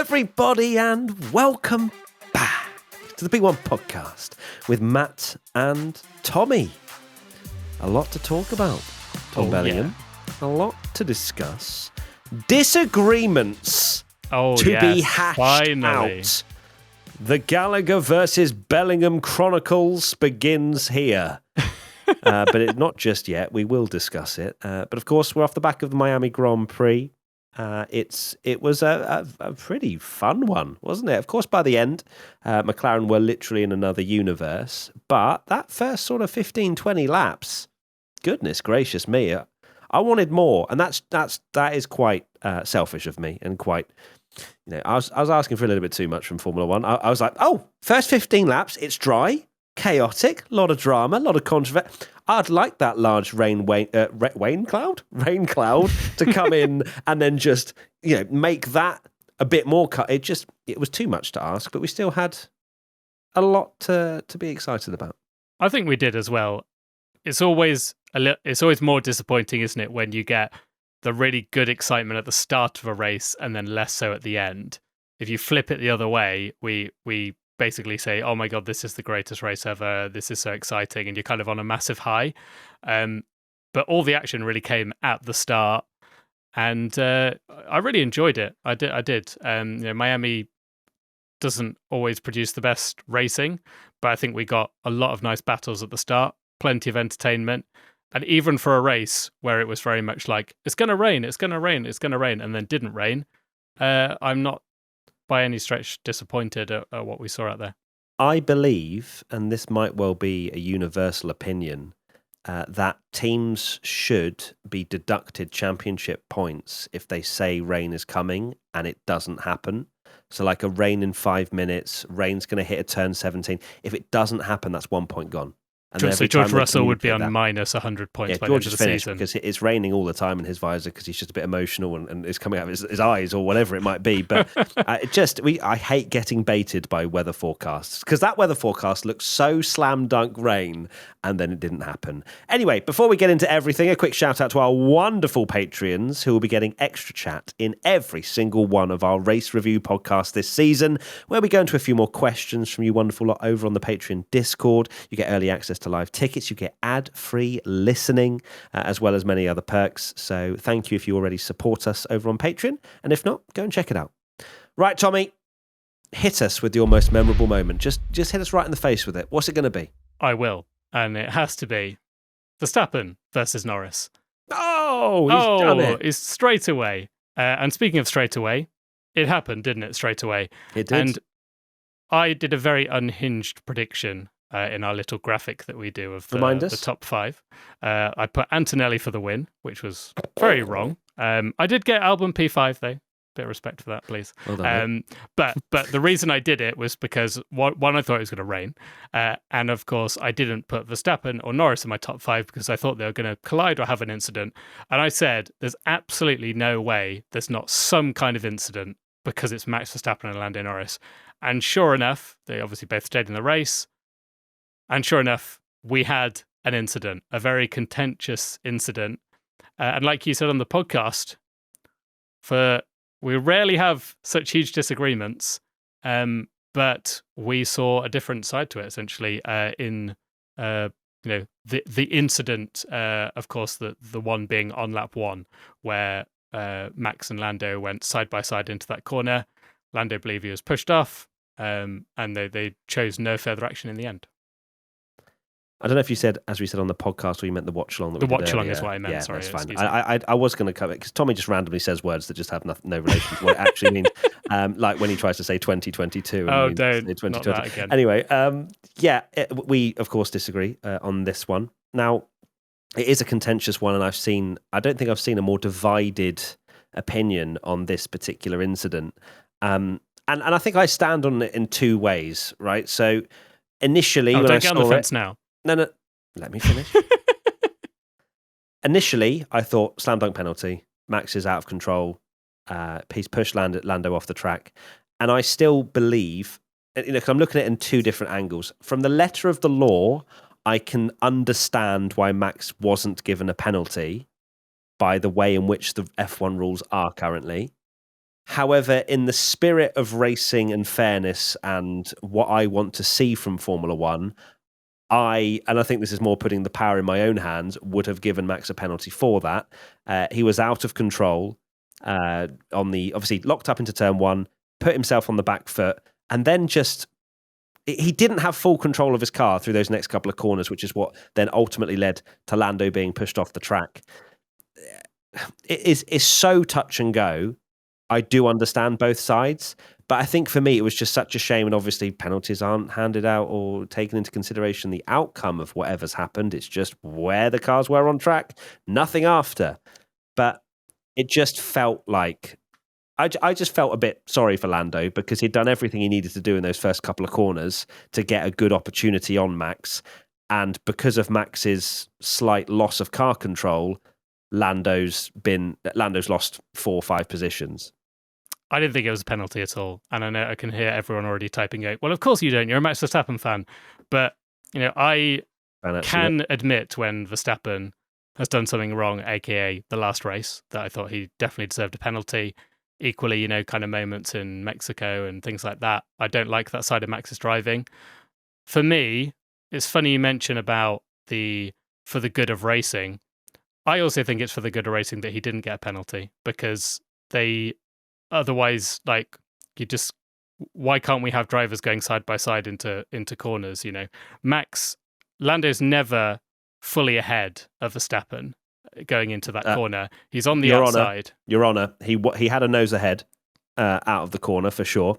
everybody, and welcome back to the Big One podcast with Matt and Tommy. A lot to talk about, Tom Bellingham. Yeah. A lot to discuss. Disagreements to be hashed out. The Gallagher versus Bellingham Chronicles begins here. But not just yet. We will discuss it. But of course, we're off the back of the Miami Grand Prix. It was a pretty fun one, wasn't it? Of course, by the end, McLaren were literally in another universe. But that first sort of 15, 20 laps, goodness gracious me, I wanted more. And that is quite selfish of me and quite... I was asking for a little bit too much from Formula One. I was like, first 15 laps, it's dry, chaotic, a lot of drama, a lot of controversy. I'd like that large rain cloud to come in and then just make that a bit more cut. It was too much to ask, but we still had a lot to be excited about. I think we did as well. It's always more disappointing, isn't it, when you get the really good excitement at the start of a race and then less so at the end. If you flip it the other way, we basically say, oh my God, this is the greatest race ever. This is so exciting. And you're kind of on a massive high. But all the action really came at the start. And I really enjoyed it. I did. Miami doesn't always produce the best racing, but I think we got a lot of nice battles at the start, plenty of entertainment. And even for a race where it was very much like, it's going to rain, it's going to rain, it's going to rain, and then didn't rain, I'm not by any stretch disappointed at what we saw out there. I believe, and this might well be a universal opinion, that teams should be deducted championship points if they say rain is coming and it doesn't happen. So like a rain in 5 minutes, rain's going to hit a turn 17. If it doesn't happen, that's 1 point gone. And so George Russell would be on minus 100 points by the end of the season. Because it's raining all the time in his visor because he's just a bit emotional and it's coming out of his eyes or whatever it might be. But I hate getting baited by weather forecasts because that weather forecast looks so slam dunk rain and then it didn't happen. Anyway, before we get into everything, a quick shout out to our wonderful Patreons who will be getting extra chat in every single one of our race review podcasts this season, where we go into a few more questions from you wonderful lot over on the Patreon Discord. You get early access to live tickets, you get ad-free listening, as well as many other perks. So thank you if you already support us over on Patreon, and if not, go and check it out. Right, Tommy, hit us with your most memorable moment. Just hit us right in the face with it. What's it going to be? I will, and it has to be Verstappen versus Norris. He's done it. It's straight away. And speaking of straight away, it happened, didn't it? Straight away. It did. And I did a very unhinged prediction in our little graphic that we do of the top 5. I put Antonelli for the win, which was very wrong. I did get Albon P5 though. Bit of respect for that, please. Well done, but the reason I did it was because one, I thought it was going to rain, and of course I didn't put Verstappen or Norris in my top 5 because I thought they were going to collide or have an incident. And I said, there's absolutely no way there's not some kind of incident because it's Max Verstappen and Lando Norris. And sure enough, they obviously both stayed in the race. And sure enough, we had an incident, a very contentious incident. And like you said on the podcast, we rarely have such huge disagreements, but we saw a different side to it, essentially, in the incident, of course, the one being on lap 1, where Max and Lando went side by side into that corner. Lando believed he was pushed off, and they chose no further action in the end. I don't know if you said, as we said on the podcast, or you meant the watch-along. The watch-along is what I meant, sorry. That's fine. I was going to cover it, because Tommy just randomly says words that just have no relation to what it actually means. Like when he tries to say 2022. Don't, not that again. Anyway, we, of course, disagree on this one. Now, it is a contentious one, and I don't think I've seen a more divided opinion on this particular incident. And I think I stand on it in 2 ways, right? So, initially... when don't get on the fence now. No, let me finish. Initially, I thought slam dunk penalty. Max is out of control. He's pushed Lando off the track. And I still believe, because I'm looking at it in 2 different angles. From the letter of the law, I can understand why Max wasn't given a penalty by the way in which the F1 rules are currently. However, in the spirit of racing and fairness and what I want to see from Formula One, I think this is more putting the power in my own hands, would have given Max a penalty for that. He was out of control obviously locked up into turn one, put himself on the back foot, and then he didn't have full control of his car through those next couple of corners, which is what then ultimately led to Lando being pushed off the track. It's so touch and go. I do understand both sides, but I think for me it was just such a shame, and obviously penalties aren't handed out or taken into consideration the outcome of whatever's happened. It's just where the cars were on track, nothing after. But it just felt like I just felt a bit sorry for Lando because he'd done everything he needed to do in those first couple of corners to get a good opportunity on Max. And because of Max's slight loss of car control, Lando's lost 4 or 5 positions. I didn't think it was a penalty at all. And I know I can hear everyone already typing out, well, of course you don't. You're a Max Verstappen fan. But, I can admit when Verstappen has done something wrong, aka the last race, that I thought he definitely deserved a penalty. Equally, kind of moments in Mexico and things like that. I don't like that side of Max's driving. For me, it's funny you mention about for the good of racing. I also think it's for the good of racing that he didn't get a penalty, because they otherwise, why can't we have drivers going side by side into corners? Lando's never fully ahead of Verstappen going into that corner. He's on the outside. Your Honour, he had a nose ahead out of the corner for sure.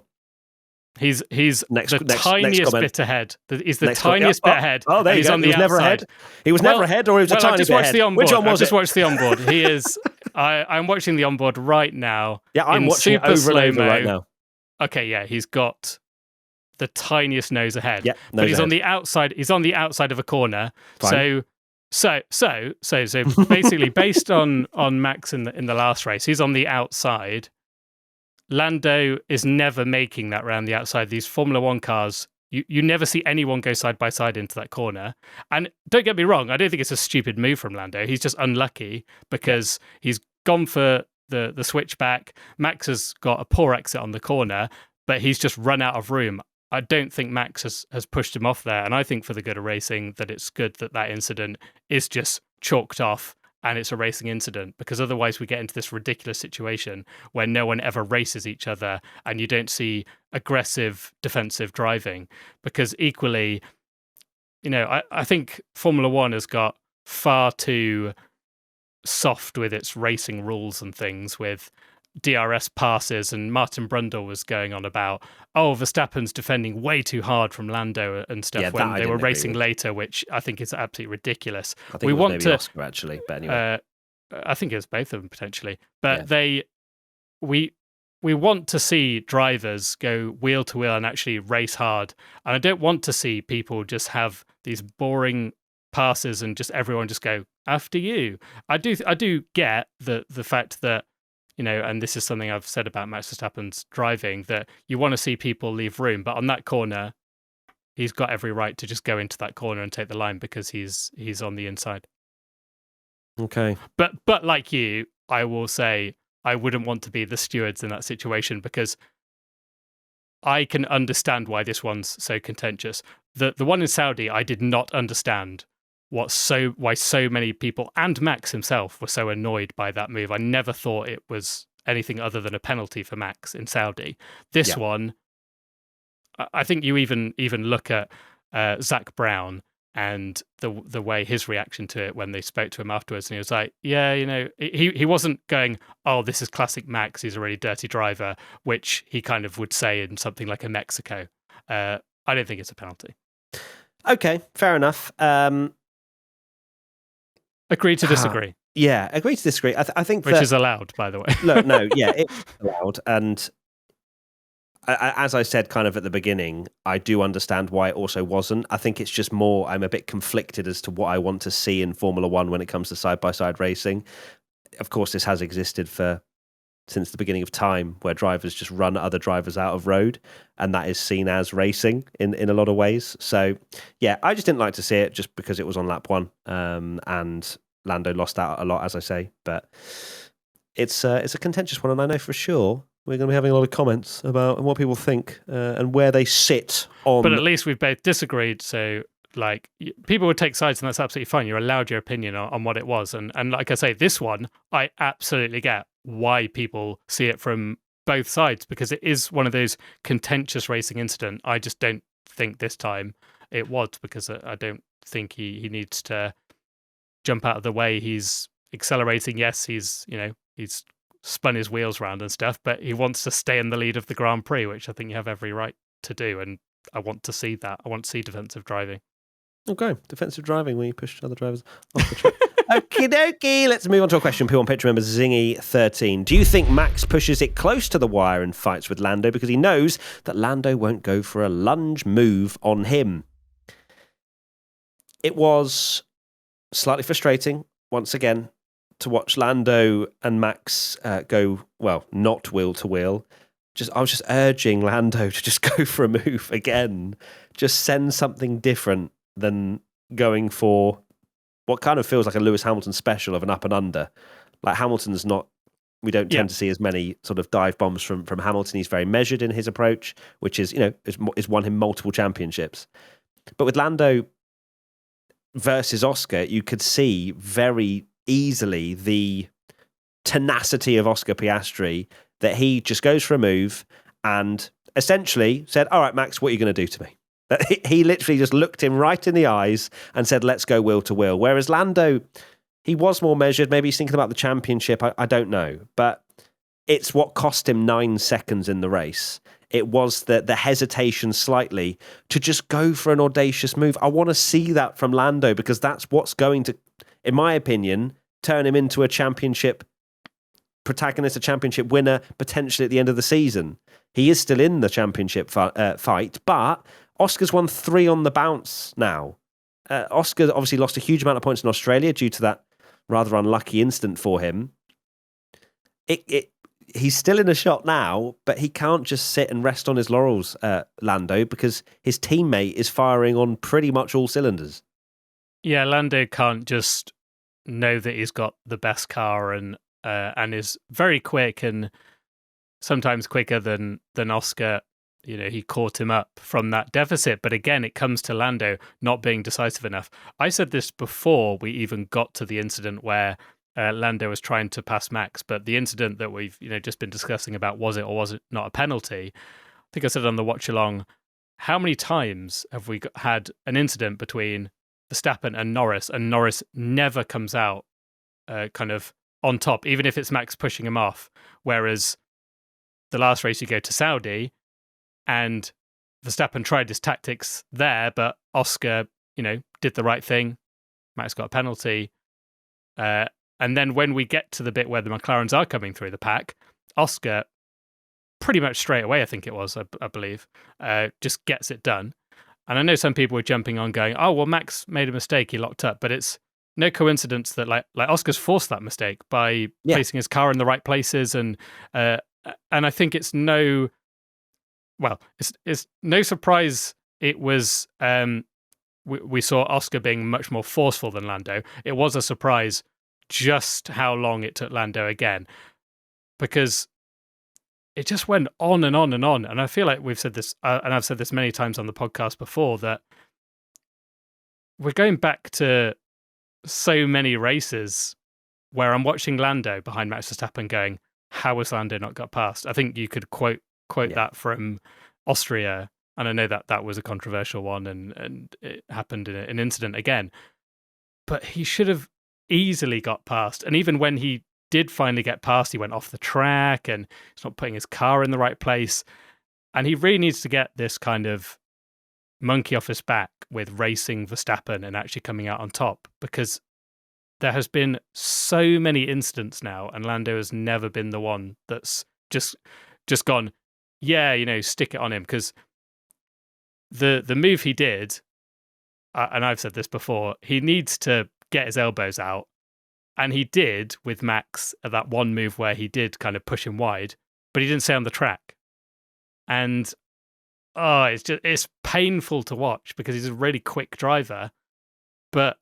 He's the tiniest bit ahead. He's the tiniest bit ahead. Oh, there you go. He was never ahead. He was never ahead, or he was a tiny bit ahead. Which one was it? I just watched the onboard. He is. I'm watching the onboard right now. Yeah, I'm watching it over and over right now. Okay, yeah, he's got the tiniest nose ahead. Yeah, but he's on the outside. He's on the outside of a corner. Fine. So basically, based on Max in the last race, he's on the outside. Lando is never making that round the outside. These Formula One cars, you never see anyone go side by side into that corner. And don't get me wrong, I don't think it's a stupid move from Lando. He's just unlucky because he's gone for the switchback. Max has got a poor exit on the corner, but he's just run out of room. I don't think Max has pushed him off there. And I think for the good of racing that it's good that incident is just chalked off and it's a racing incident, because otherwise we get into this ridiculous situation where no one ever races each other and you don't see aggressive defensive driving. Because equally, I think Formula One has got far too soft with its racing rules and things, with DRS passes, and Martin Brundle was going on about, Verstappen's defending way too hard from Lando and stuff when they were racing later, which I think is absolutely ridiculous. I think it was maybe Oscar, actually, but anyway. I think it was both of them potentially, but we want to see drivers go wheel to wheel and actually race hard, and I don't want to see people just have these boring passes and just everyone just go after you. I do get the fact that, and this is something I've said about Max Verstappen's driving, that you want to see people leave room, but on that corner, he's got every right to just go into that corner and take the line because he's on the inside. Okay. But like you, I will say I wouldn't want to be the stewards in that situation, because I can understand why this one's so contentious. The one in Saudi, I did not understand why so many people, and Max himself, were so annoyed by that move. I never thought it was anything other than a penalty for Max in Saudi. This one, I think you even look at Zach Brown and the way his reaction to it when they spoke to him afterwards, and he was like, he wasn't going, this is classic Max, he's a really dirty driver, which he kind of would say in something like a Mexico. I don't think it's a penalty. Okay, fair enough. Agree to disagree. Yeah, agree to disagree. I think which is allowed, by the way. Look, no, yeah, it's allowed. And as I said kind of at the beginning, I do understand why it also wasn't. I think it's just more, I'm a bit conflicted as to what I want to see in Formula One when it comes to side-by-side racing. Of course, this has existed since the beginning of time, where drivers just run other drivers out of road, and that is seen as racing in a lot of ways. So, yeah, I just didn't like to see it just because it was on lap 1, and Lando lost out a lot, as I say. But it's a contentious one, and I know for sure We're going to be having a lot of comments about what people think and where they sit on. But at least we've both disagreed. So, like, people would take sides, and that's absolutely fine. You're allowed your opinion on what it was. And like I say, this one, I absolutely get why people see it from both sides, because it is one of those contentious racing incident. I just don't think this time it was, because I don't think he needs to jump out of the way. He's accelerating. Yes, he's spun his wheels around and stuff, but he wants to stay in the lead of the Grand Prix, which I think you have every right to do. And I want to see that. I want to see defensive driving. Okay, defensive driving where you push other drivers off the track. Okie dokie, let's move on to a question. P1 Picture member Zingy13. Do you think Max pushes it close to the wire and fights with Lando because he knows that Lando won't go for a lunge move on him? It was slightly frustrating, once again, to watch Lando and Max go, well, not wheel to wheel. I was just urging Lando to just go for a move again. Just send something different than going for what kind of feels like a Lewis Hamilton special of an up and under. Like Hamilton's not, we don't tend to see as many sort of dive bombs from Hamilton. He's very measured in his approach, which is, is won him multiple championships. But with Lando versus Oscar, you could see very easily the tenacity of Oscar Piastri, that he just goes for a move and essentially said, all right, Max, what are you going to do to me? He literally just looked him right in the eyes and said, let's go wheel to wheel. Whereas Lando, he was more measured. Maybe he's thinking about the championship. I don't know. But it's what cost him 9 seconds in the race. It was the hesitation slightly to just go for an audacious move. I want to see that from Lando, because that's what's going to, in my opinion, turn him into a championship protagonist, a championship winner, potentially at the end of the season. He is still in the championship fight, but Oscar's won 3 on the bounce now. Oscar obviously lost a huge amount of points in Australia due to that rather unlucky incident for him. He's still in a shot now, but he can't just sit and rest on his laurels, Lando, because his teammate is firing on pretty much all cylinders. Yeah, Lando can't just know that he's got the best car and is very quick, and sometimes quicker than Oscar. He caught him up from that deficit. But again, it comes to Lando not being decisive enough. I said this before we even got to the incident where Lando was trying to pass Max, but the incident that we've just been discussing about, was it or was it not a penalty? I think I said on the watch along, how many times have we had an incident between Verstappen and Norris never comes out kind of on top, even if it's Max pushing him off? Whereas the last race, you go to Saudi, and Verstappen tried his tactics there, but Oscar, did the right thing. Max got a penalty. And then when we get to the bit where the McLarens are coming through the pack, Oscar, pretty much straight away, I think it was, I believe, just gets it done. And I know some people were jumping on going, oh, well, Max made a mistake, he locked up. But it's no coincidence that like Oscar's forced that mistake by placing his car in the right places. And I think it's no surprise it was, we saw Oscar being much more forceful than Lando. It was a surprise just how long it took Lando again, because it just went on and on and on. And I feel like we've said this, and I've said this many times on the podcast before, that we're going back to so many races where I'm watching Lando behind Max Verstappen going, how has Lando not got past? I think you could quote that from Austria, and I know that was a controversial one, and it happened in an incident again. But he should have easily got past. And even when he did finally get past, he went off the track and he's not putting his car in the right place. And he really needs to get this kind of monkey off his back with racing Verstappen and actually coming out on top, because there has been so many incidents now, and Lando has never been the one that's just gone, stick it on him. Because the move he did, and I've said this before, he needs to get his elbows out. And he did with Max at that one move where he did kind of push him wide, but he didn't stay on the track. And it's painful to watch, because he's a really quick driver, but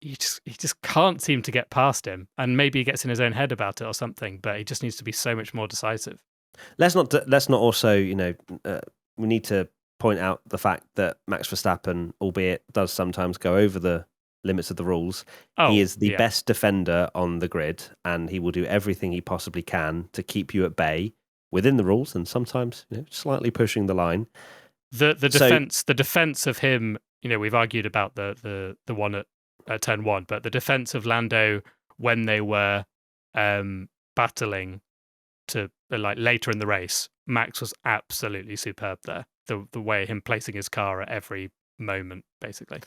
he just can't seem to get past him. And maybe he gets in his own head about it or something, but he just needs to be so much more decisive. Let's not also, we need to point out the fact that Max Verstappen, albeit does sometimes go over the limits of the rules, he is the best defender on the grid, and he will do everything he possibly can to keep you at bay within the rules, and sometimes slightly pushing the line. The defense of him, we've argued about the one at turn 1, but the defense of Lando when they were battling to later in the race, Max was absolutely superb there. The way him placing his car at every moment, basically.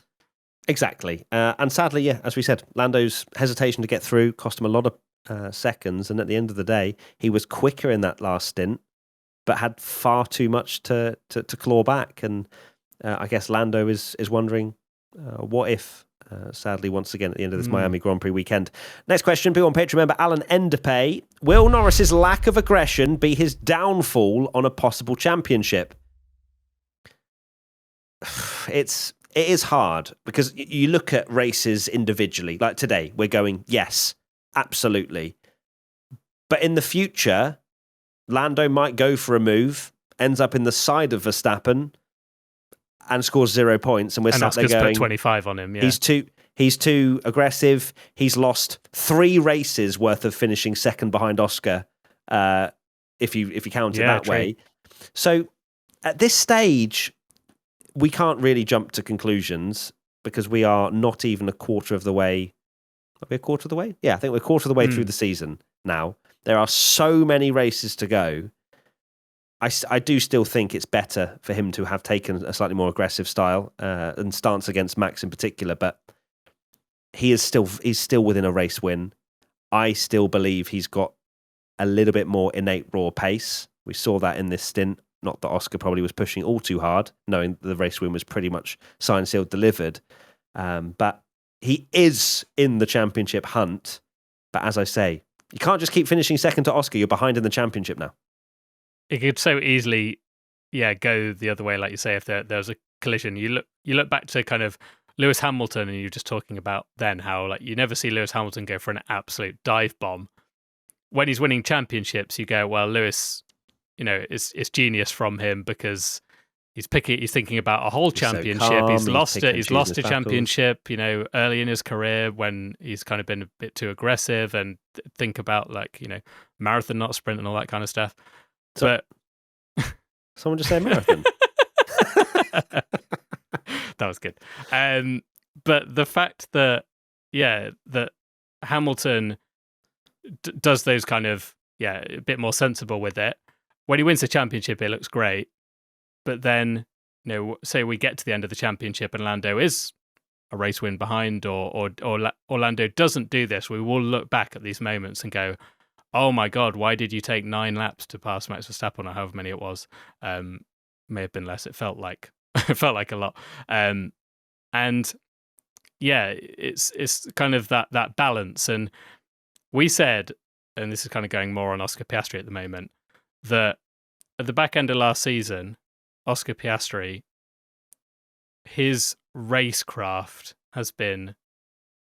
Exactly. And sadly, as we said, Lando's hesitation to get through cost him a lot of seconds. And at the end of the day, he was quicker in that last stint, but had far too much to claw back. And I guess Lando is wondering, what if, sadly, once again, at the end of this Miami Grand Prix weekend. Next question, people on Patreon member Alan Enderpay. Will Norris's lack of aggression be his downfall on a possible championship? It is hard because you look at races individually. Like today, we're going, yes, absolutely. But in the future, Lando might go for a move, ends up in the side of Verstappen, and scores 0 points. And we're sat there going, put 25 on him. Yeah. He's too aggressive. He's lost 3 races worth of finishing second behind Oscar, if you count it that way. So at this stage, we can't really jump to conclusions because we are not even a quarter of the way. Are we a quarter of the way? Yeah, I think we're a quarter of the way through the season now. There are so many races to go. I do still think it's better for him to have taken a slightly more aggressive style and stance against Max in particular, but he's still within a race win. I still believe he's got a little bit more innate raw pace. We saw that in this stint. Not that Oscar probably was pushing all too hard, knowing the race win was pretty much signed, sealed, delivered. But he is in the championship hunt. But as I say, you can't just keep finishing second to Oscar. You're behind in the championship now. It could so easily, go the other way, like you say, if there was a collision. You look back to kind of Lewis Hamilton, and you're just talking about then how you never see Lewis Hamilton go for an absolute dive bomb. When he's winning championships, you go, well, Lewis, it's genius from him because he's thinking about a whole championship. So calm, he's lost a championship, early in his career when he's kind of been a bit too aggressive and think about marathon, not sprint, and all that kind of stuff. But someone just say marathon. That was good. But the fact that that Hamilton does those kind of a bit more sensible with it. When he wins the championship, it looks great. But then, say we get to the end of the championship and Lando is a race win behind, or Lando doesn't do this, we will look back at these moments and go, oh my God, why did you take 9 laps to pass Max Verstappen, or however many it was? May have been less. It felt like a lot. It's kind of that balance. And we said, and this is kind of going more on Oscar Piastri at the moment, that at the back end of last season, Oscar Piastri, his racecraft has been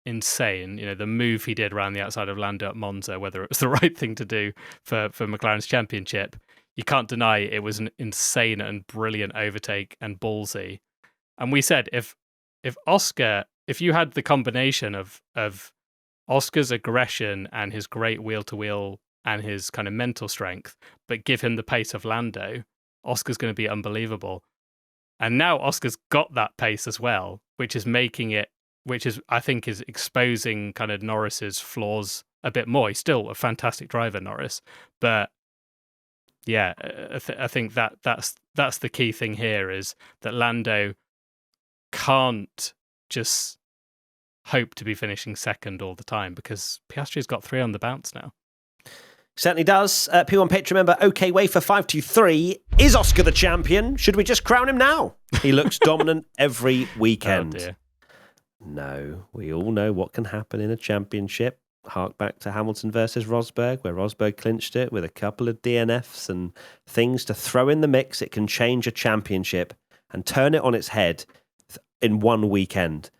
insane. The move he did around the outside of Lando at Monza, whether it was the right thing to do for McLaren's championship, you can't deny it was an insane and brilliant overtake and ballsy. And we said if you had the combination of Oscar's aggression and his great wheel-to-wheel and his kind of mental strength, but give him the pace of Lando, Oscar's going to be unbelievable. And now Oscar's got that pace as well, which is I think is exposing kind of Norris's flaws a bit more. He's still a fantastic driver, Norris, but I think that's the key thing here, is that Lando can't just hope to be finishing second all the time, because Piastri's got 3 on the bounce now. Certainly does. P1 Patreon member OK Wafer 523. Is Oscar the champion? Should we just crown him now? He looks dominant every weekend. Oh dear. No, we all know what can happen in a championship. Hark back to Hamilton versus Rosberg, where Rosberg clinched it with a couple of DNFs and things to throw in the mix. It can change a championship and turn it on its head in one weekend.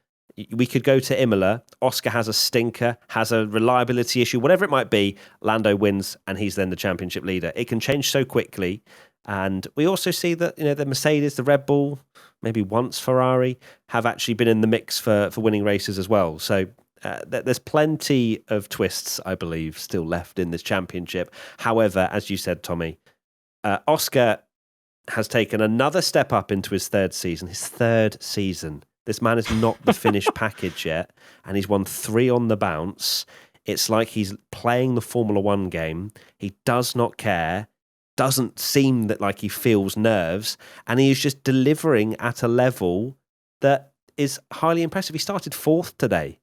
we could go to Imola. Oscar has a stinker, has a reliability issue, whatever it might be. Lando wins, and he's then the championship leader. It can change so quickly. And we also see that the Mercedes, the Red Bull, maybe once Ferrari, have actually been in the mix for winning races as well. So there's plenty of twists, I believe, still left in this championship. However, as you said, Tommy, Oscar has taken another step up into his third season. This man is not the finished package yet, and he's won 3 on the bounce. It's like he's playing the Formula One game. He does not care. Doesn't seem that like he feels nerves, and he is just delivering at a level that is highly impressive. He started 4th today,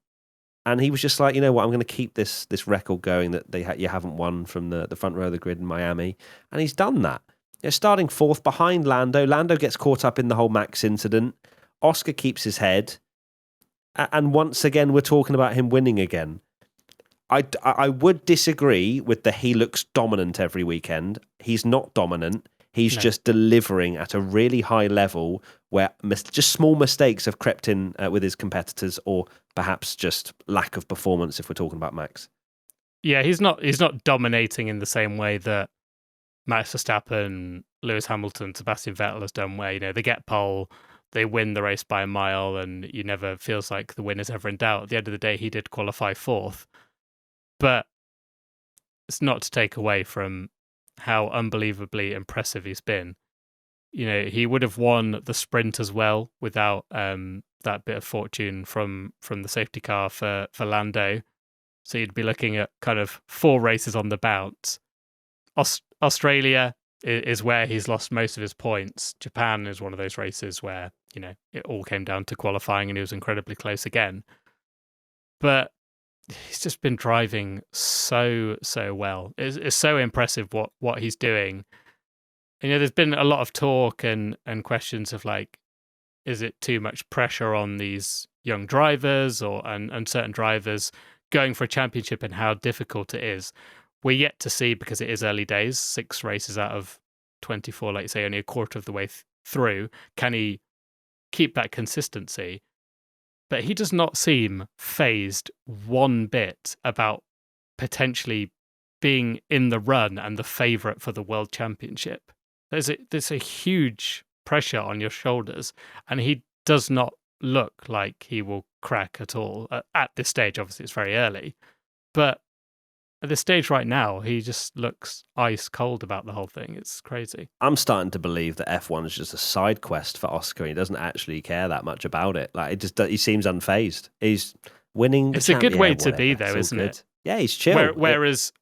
and he was just like, you know what, I'm going to keep this record going that you haven't won from the front row of the grid in Miami, and he's done that. Starting 4th behind Lando. Lando gets caught up in the whole Max incident. Oscar keeps his head, and once again we're talking about him winning again. I would disagree with the he looks dominant every weekend. He's not dominant. He's just delivering at a really high level where just small mistakes have crept in with his competitors, or perhaps just lack of performance if we're talking about Max. Yeah, he's not dominating in the same way that Max Verstappen, Lewis Hamilton, Sebastian Vettel has done, where they get pole, they win the race by a mile, and you never feels like the winner's ever in doubt. At the end of the day, he did qualify 4th. But it's not to take away from how unbelievably impressive he's been. He would have won the sprint as well without that bit of fortune from the safety car for Lando. So you'd be looking at kind of 4 races on the bounce. Australia is where he's lost most of his points. Japan is one of those races where, it all came down to qualifying and he was incredibly close again. But he's just been driving so well. It's so impressive what he's doing. There's been a lot of talk and questions of like, is it too much pressure on these young drivers and certain drivers going for a championship, and how difficult it is? We're yet to see, because it is early days, 6 races out of 24, like you say, only a quarter of the way through. Can he keep that consistency? But he does not seem fazed one bit about potentially being in the run and the favourite for the World Championship. There's a huge pressure on your shoulders, and he does not look like he will crack at all at this stage. Obviously, it's very early, but at this stage right now, he just looks ice cold about the whole thing. It's crazy. I'm starting to believe that F1 is just a side quest for Oscar. He doesn't actually care that much about it. Like, he seems unfazed. He's winning. It's a good way to be, though, isn't it? Yeah, he's chill. Whereas,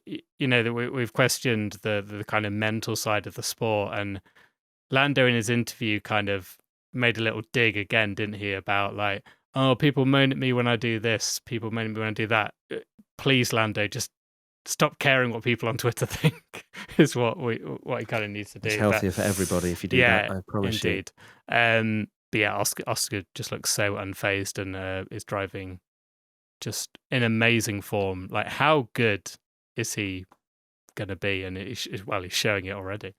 we've questioned the kind of mental side of the sport, and Lando in his interview kind of made a little dig again, didn't he? About like, oh, people moan at me when I do this. People moan at me when I do that. Please, Lando, just stop caring what people on Twitter think. Is what he kind of needs to do. It's healthier for everybody if you do that. I promise indeed. You. But yeah, Oscar just looks so unfazed and is driving just in amazing form. Like, how good is he going to be? And he's showing it already.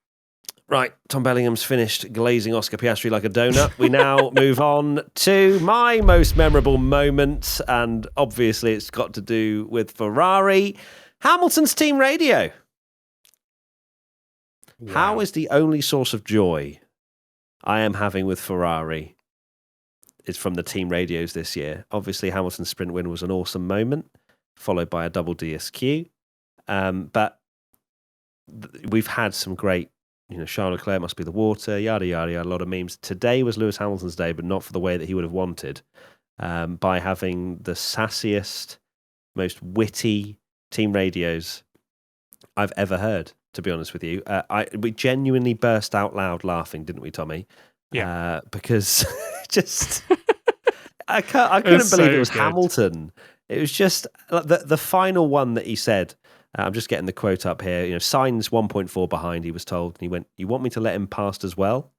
Right, Tom Bellingham's finished glazing Oscar Piastri like a donut. We now move on to my most memorable moment, and obviously it's got to do with Ferrari. Hamilton's team radio. Wow. How is the only source of joy I am having with Ferrari is from the team radios this year. Obviously, Hamilton's sprint win was an awesome moment, followed by a double DSQ. But we've had some great, Charles Leclerc must be the water, yada, yada, yada, a lot of memes. Today was Lewis Hamilton's day, but not for the way that he would have wanted, by having the sassiest, most witty team radios I've ever heard, to be honest with you. We genuinely burst out loud laughing, didn't we, Tommy? Yeah. Because just... I couldn't believe it was good. Hamilton. It was just... The final one that he said... I'm just getting the quote up here. Sainz 1.4 behind, he was told. And he went, "You want me to let him past as well?"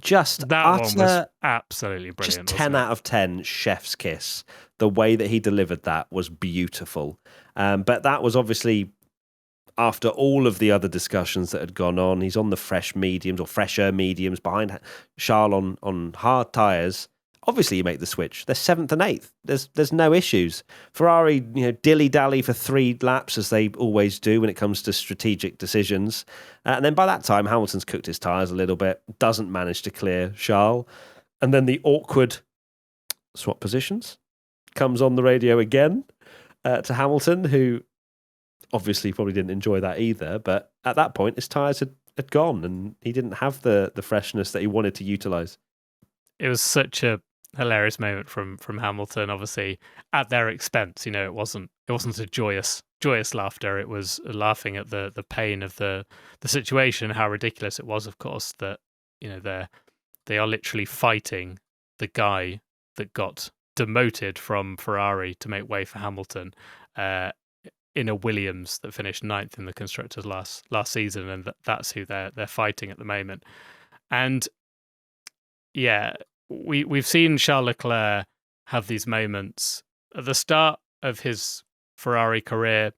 Just that one was absolutely brilliant. Just 10 out of 10, chef's kiss. The way that he delivered that was beautiful. But that was obviously after all of the other discussions that had gone on. He's on the fresher mediums behind Charles on hard tyres. obviously you make the switch. They're 7th and 8th. There's no issues. Ferrari, dilly-dally for 3 laps, as they always do when it comes to strategic decisions. And then by that time, Hamilton's cooked his tyres a little bit, doesn't manage to clear Charles. And then the awkward swap positions comes on the radio again to Hamilton, who obviously probably didn't enjoy that either. But at that point, his tyres had gone and he didn't have the freshness that he wanted to utilise. It was such a hilarious moment from Hamilton, obviously at their expense. It wasn't a joyous laughter. It was laughing at the pain of the situation, how ridiculous it was, of course, that they are literally fighting the guy that got demoted from Ferrari to make way for Hamilton in a Williams that finished 9th in the constructors last season, and that's who they're fighting at the moment. And yeah, we've seen Charles Leclerc have these moments at the start of his Ferrari career.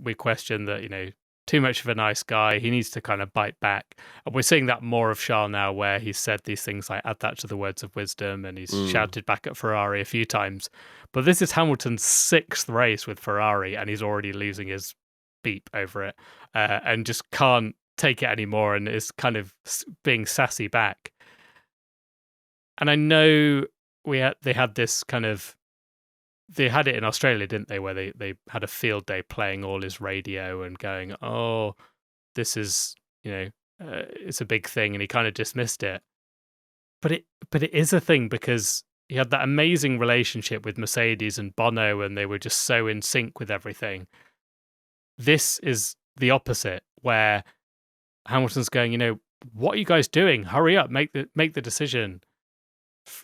We question that, too much of a nice guy. He needs to kind of bite back. And we're seeing that more of Charles now, where he's said these things like, add that to the words of wisdom, and he's shouted back at Ferrari a few times. But this is Hamilton's 6th race with Ferrari, and he's already losing his beep over it and just can't take it anymore and is kind of being sassy back. And I know they had this kind of, they had it in Australia, didn't they, where they had a field day playing all his radio and going, oh, this is, it's a big thing, and he kind of dismissed it. But it is a thing, because he had that amazing relationship with Mercedes and Bono, and they were just so in sync with everything. This is the opposite, where Hamilton's going, what are you guys doing? Hurry up, make the decision.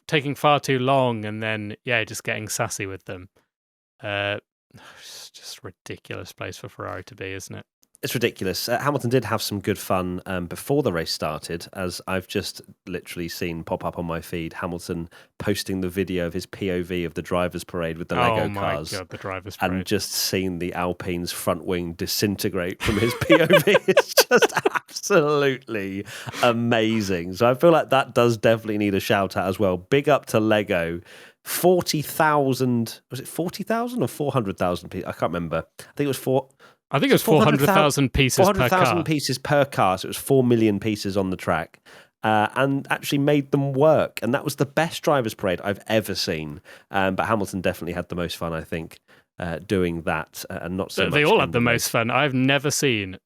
Taking far too long, and then just getting sassy with them. It's just a ridiculous place for Ferrari to be, isn't it? It's ridiculous. Hamilton did have some good fun before the race started, as I've just literally seen pop up on my feed. Hamilton posting the video of his POV of the drivers' parade with the Lego cars. Oh my God, the drivers' parade. And just seeing the Alpine's front wing disintegrate from his POV. It's just absolutely amazing. So I feel like that does definitely need a shout out as well. Big up to Lego. 40,000, was it 40,000 or 400,000 people? I can't remember. I think it was 400,000 pieces 400,000 pieces per car. So it was 4 million pieces on the track. And actually made them work. And that was the best drivers' parade I've ever seen. But Hamilton definitely had the most fun, I think, doing that. And not so much. They all had the most fun. I've never seen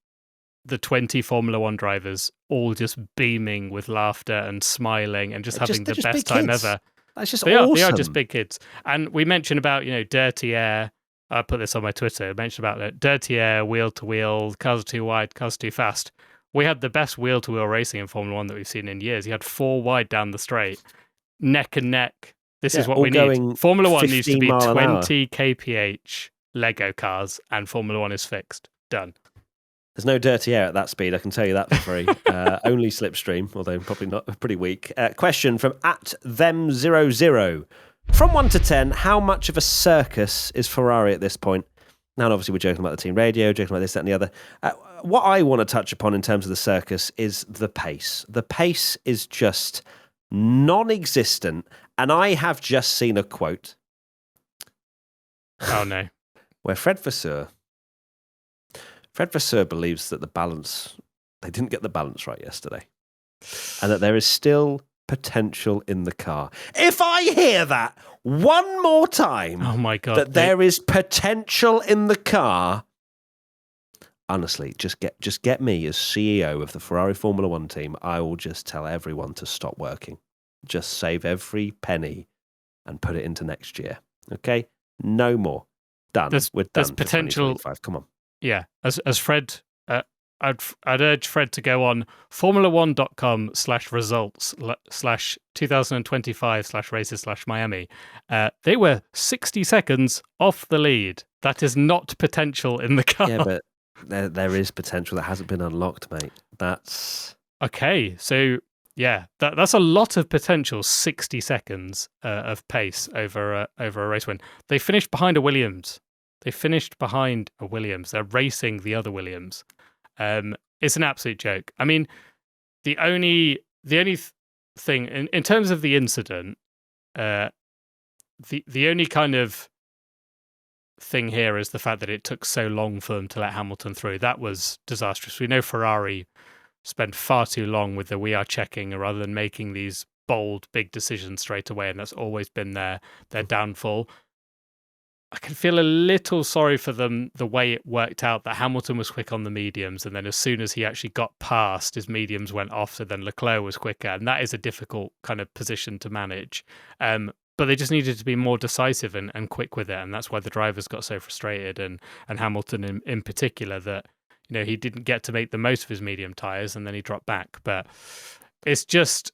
the 20 Formula One drivers all just beaming with laughter and smiling and just having the best time ever. That's just awesome. They are just big kids. And we mentioned about, dirty air. I put this on my Twitter. I mentioned about dirty air, wheel to wheel, cars are too wide, cars are too fast. We had the best wheel to wheel racing in Formula One that we've seen in years. You had 4 wide down the straight, neck and neck. This is what we need. Formula One needs to be 20 kph Lego cars, and Formula One is fixed. Done. There's no dirty air at that speed, I can tell you that for free. Only slipstream, although probably not, pretty weak. Question from @them00. From 1 to 10, how much of a circus is Ferrari at this point? Now, obviously, we're joking about the team radio, joking about this, that, and the other. What I want to touch upon in terms of the circus is the pace. The pace is just non-existent, and I have just seen a quote. Oh, no. Where Fred Vasseur believes that they didn't get the balance right yesterday, and that there is still potential in the car. If I hear that one more time, oh my God, that there is potential in the car, honestly, just get me as CEO of the Ferrari Formula One team. I will just tell everyone to stop working. Just save every penny and put it into next year. Okay? No more. Done. We're done. There's potential. Come on. Yeah, as Fred, I'd urge Fred to go on formula1.com/results/2025/races/Miami. They were 60 seconds off the lead. That is not potential in the car. Yeah, but there is potential that hasn't been unlocked, mate. That's okay. So yeah, that's a lot of potential. 60 seconds of pace over a race win. They finished behind a Williams. They're racing the other Williams. It's an absolute joke. I mean, the only thing in terms of the incident, The only kind of thing here is the fact that it took so long for them to let Hamilton through. That was disastrous. We know Ferrari spent far too long with the "we are checking" rather than making these bold, big decisions straight away, and that's always been their downfall. I can feel a little sorry for them the way it worked out, that Hamilton was quick on the mediums, and then as soon as he actually got past, his mediums went off, so then Leclerc was quicker, and that is a difficult kind of position to manage. But they just needed to be more decisive and quick with it, and that's why the drivers got so frustrated, and Hamilton in particular, that he didn't get to make the most of his medium tyres, and then he dropped back. But it's just,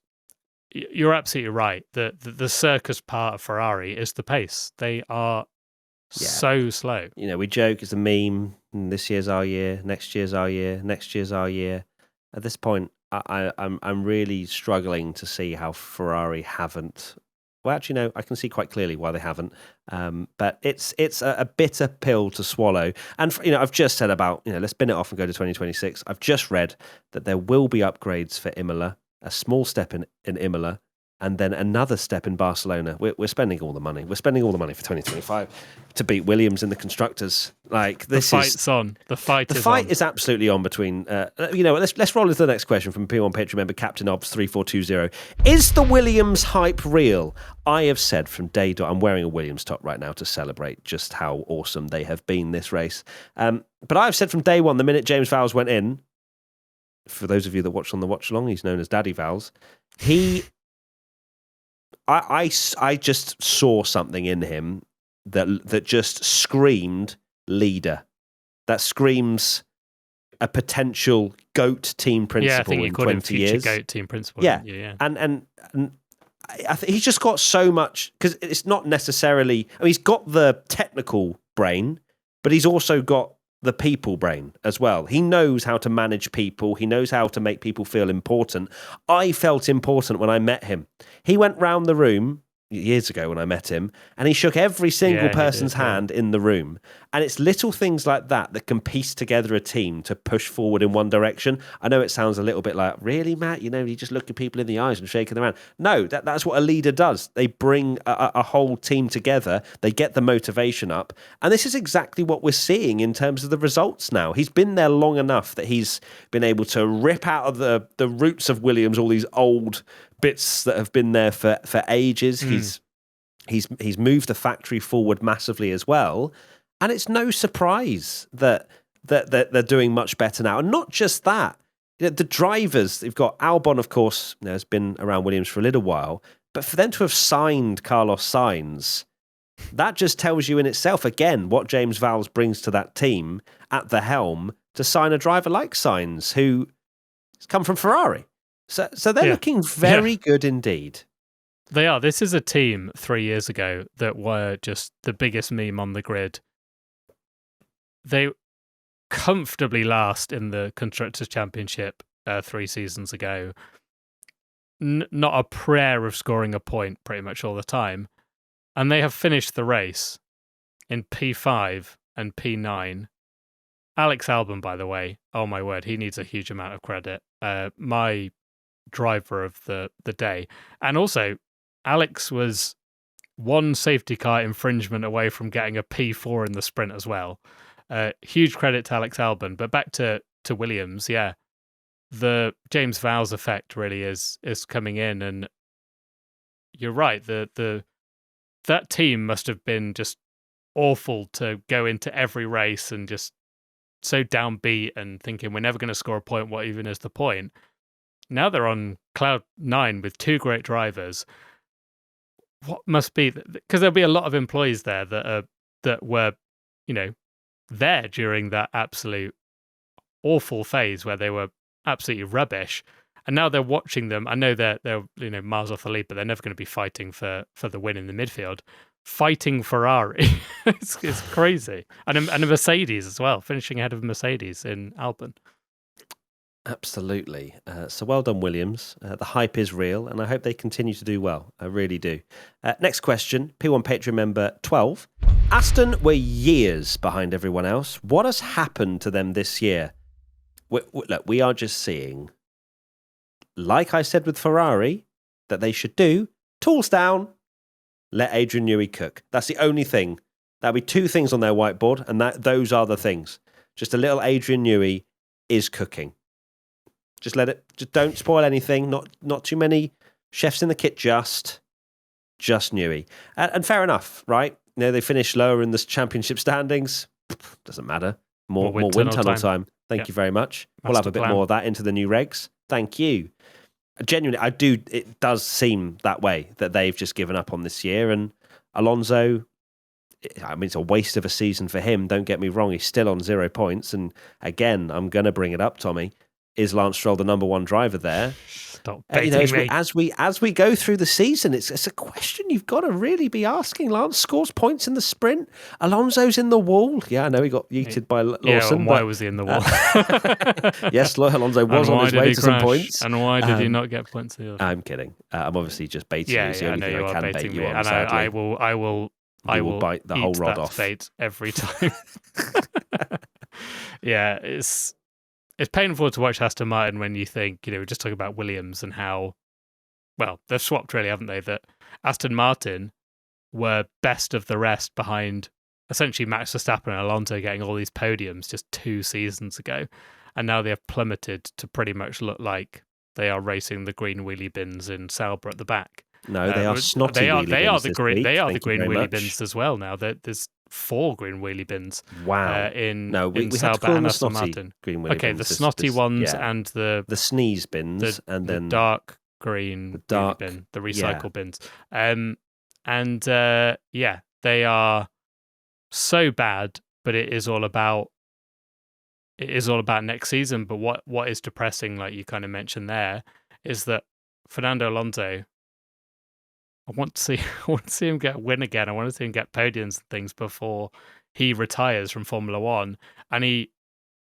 you're absolutely right. The circus part of Ferrari is the pace. They are so slow. We joke, it's a meme. This year's our year. Next year's our year. Next year's our year. At this point, I'm really struggling to see how Ferrari haven't. Well, actually, no, I can see quite clearly why they haven't. But it's a bitter pill to swallow. And I've just said about let's spin it off and go to 2026. I've just read that there will be upgrades for Imola, a small step in Imola, and then another step in Barcelona. We're spending all the money. We're spending all the money for 2025 to beat Williams in the constructors. Like this, the fight's on. The fight is absolutely on between. Let's roll into the next question from P1 Patreon member Captain Obs 3420. Is the Williams hype real? I have said from day dot. I'm wearing a Williams top right now to celebrate just how awesome they have been this race. But I've said from day one, the minute James Vowles went in. For those of you that watched on the watch along, he's known as Daddy Vowles. I just saw something in him that just screamed leader. That screams a potential GOAT team principal. Yeah, I think you called him future GOAT team principal. Yeah. And I think he's just got so much, because it's not necessarily. I mean, he's got the technical brain, but he's also got the people brain as well. He knows how to manage people. He knows how to make people feel important. I felt important when I met him. He went round the room years ago when I met him, and he shook every single person's hand in the room. And it's little things like that can piece together a team to push forward in one direction. I know it sounds a little bit like, really, Matt? You just look at people in the eyes and shaking them around. No, that's what a leader does. They bring a whole team together. They get the motivation up. And this is exactly what we're seeing in terms of the results now. He's been there long enough that he's been able to rip out of the roots of Williams all these old bits that have been there for ages. He's moved the factory forward massively as well, and it's no surprise that they're doing much better now. And not just that, the drivers, they've got Albon, of course, has been around Williams for a little while, but for them to have signed Carlos Sainz, that just tells you in itself again what James Vowles brings to that team at the helm to sign a driver like Sainz, who has come from Ferrari. So they're looking very good indeed. They are. This is a team 3 years ago that were just the biggest meme on the grid. They comfortably last in the Constructors' Championship 3 seasons ago. Not a prayer of scoring a point pretty much all the time. And they have finished the race in P5 and P9. Alex Albon, by the way, oh my word, he needs a huge amount of credit. My driver of the day. And also, Alex was one safety car infringement away from getting a P4 in the sprint as well. Huge credit to Alex Albon. But back to Williams, the James Vowles effect really is coming in, and you're right. That team must have been just awful to go into every race and just so downbeat and thinking we're never going to score a point. What even is the point? Now they're on cloud 9 with 2 great drivers. What must be, because there'll be a lot of employees there that were, there during that absolute awful phase where they were absolutely rubbish, and now they're watching them. I know they're miles off the lead, but they're never going to be fighting for the win in the midfield. Fighting Ferrari, it's crazy, and a Mercedes as well, finishing ahead of Mercedes in Albon. Absolutely. So well done, Williams. The hype is real, and I hope they continue to do well. I really do. Next question, P1 Patreon member 12. Aston were years behind everyone else. What has happened to them this year? Look, we are just seeing, like I said with Ferrari, that they should do, tools down, Let Adrian Newey cook. That's the only thing. That'll be 2 things on their whiteboard, and those are the things. Just a little Adrian Newey is cooking. Just let it. Just don't spoil anything. Not too many chefs in the kit. Just Newey. And fair enough, right? They finished lower in the championship standings. Doesn't matter. More wind tunnel time. Thank you very much. We'll have a bit more of that into the new regs. Thank you. Genuinely, it does seem that way, that they've just given up on this year. And Alonso, I mean, it's a waste of a season for him. Don't get me wrong. He's still on 0 points. And again, I'm going to bring it up, Tommy. Is Lance Stroll the number 1 driver there? Stop baiting me. As we go through the season, it's a question you've got to really be asking. Lance scores points in the sprint. Alonso's in the wall. Yeah, I know he got yeeted by Lawson. Yeah, and why was he in the wall? Yes, Alonso was on his way to some points. And why did he not get points? I'm kidding. I'm obviously just baiting you. It's the only thing I can bait you on. And I will bite the whole rod off. Bait every time. Yeah, it's painful to watch Aston Martin when you think, we're just talking about Williams and how, well, they've swapped really, haven't they? That Aston Martin were best of the rest behind essentially Max Verstappen and Alonso getting all these podiums just 2 seasons ago. And now they have plummeted to pretty much look like they are racing the green wheelie bins in Sauber at the back. No, they are snotty wheelie bins. They are the green wheelie bins as well now. There's 4 green wheelie bins. Wow. In we Sauber and the Aston snotty Martin. Green wheelie bins. The snotty ones and the sneeze bins and then the dark green wheelie bin, the recycle bins. They are so bad, but it is all about next season. But what is depressing, like you kind of mentioned there, is that Fernando Alonso, I want to see him get a win again. I want to see him get podiums and things before he retires from Formula One. And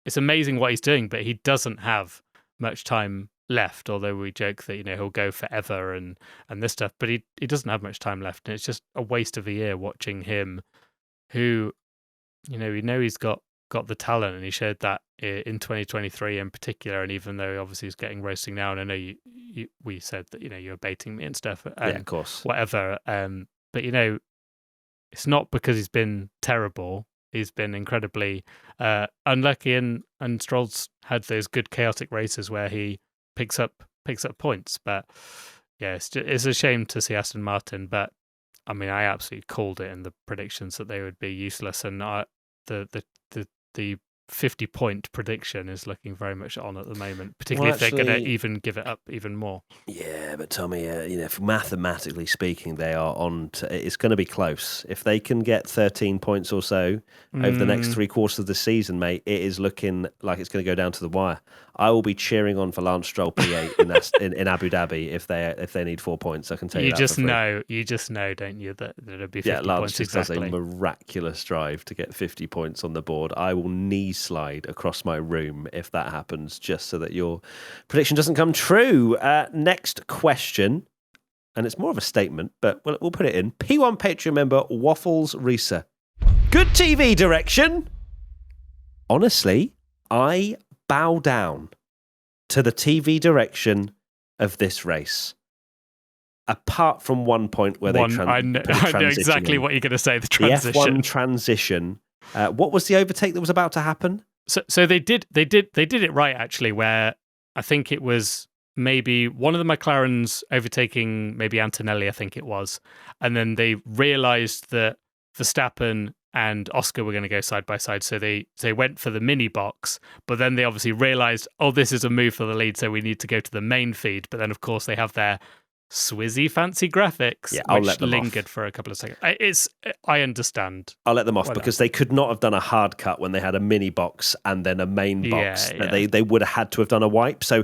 it's amazing what he's doing, but he doesn't have much time left. Although we joke that he'll go forever and this stuff, but he doesn't have much time left, and it's just a waste of a year watching him. Who, we know he's got the talent, and he showed that in 2023 in particular. And even though obviously he's getting roasting now, and I know we said that you were baiting me and stuff, yeah, of course, whatever. But it's not because he's been terrible. He's been incredibly unlucky, and Stroll's had those good chaotic races where he picks up points. But yeah, it's a shame to see Aston Martin. But I mean, I absolutely called it in the predictions that they would be useless, and the 50-point prediction is looking very much on at the moment, particularly if they're going to even give it up even more. Yeah, but Tommy, mathematically speaking, they are on. It's going to be close. If they can get 13 points or so over the next 3 quarters of the season, mate, it is looking like it's going to go down to the wire. I will be cheering on for Lance Stroll P8 in Abu Dhabi if they need 4 points. I can tell you that. You just know, don't you, that it'll be 50 Lance points just exactly. does a miraculous drive to get 50 points on the board. I will knee slide across my room if that happens, just so that your prediction doesn't come true. Next question, and it's more of a statement, but we'll put it in. P1 Patreon member Waffles Risa. Good TV direction. Honestly, I bow down to the TV direction of this race. Apart from one point where I know exactly what you're going to say. The transition. The F1 transition. What was the overtake that was about to happen? So they did it right, actually, where I think it was maybe one of the McLarens overtaking maybe Antonelli, I think it was, and then they realised that Verstappen and Oscar were going to go side by side, so they went for the mini box, but then they obviously realised, this is a move for the lead, so we need to go to the main feed. But then, of course, they have their swizzy fancy graphics, which lingered for a couple of seconds. I understand. I'll let them off because they could not have done a hard cut when they had a mini box and then a main box. Yeah. They would have had to have done a wipe. So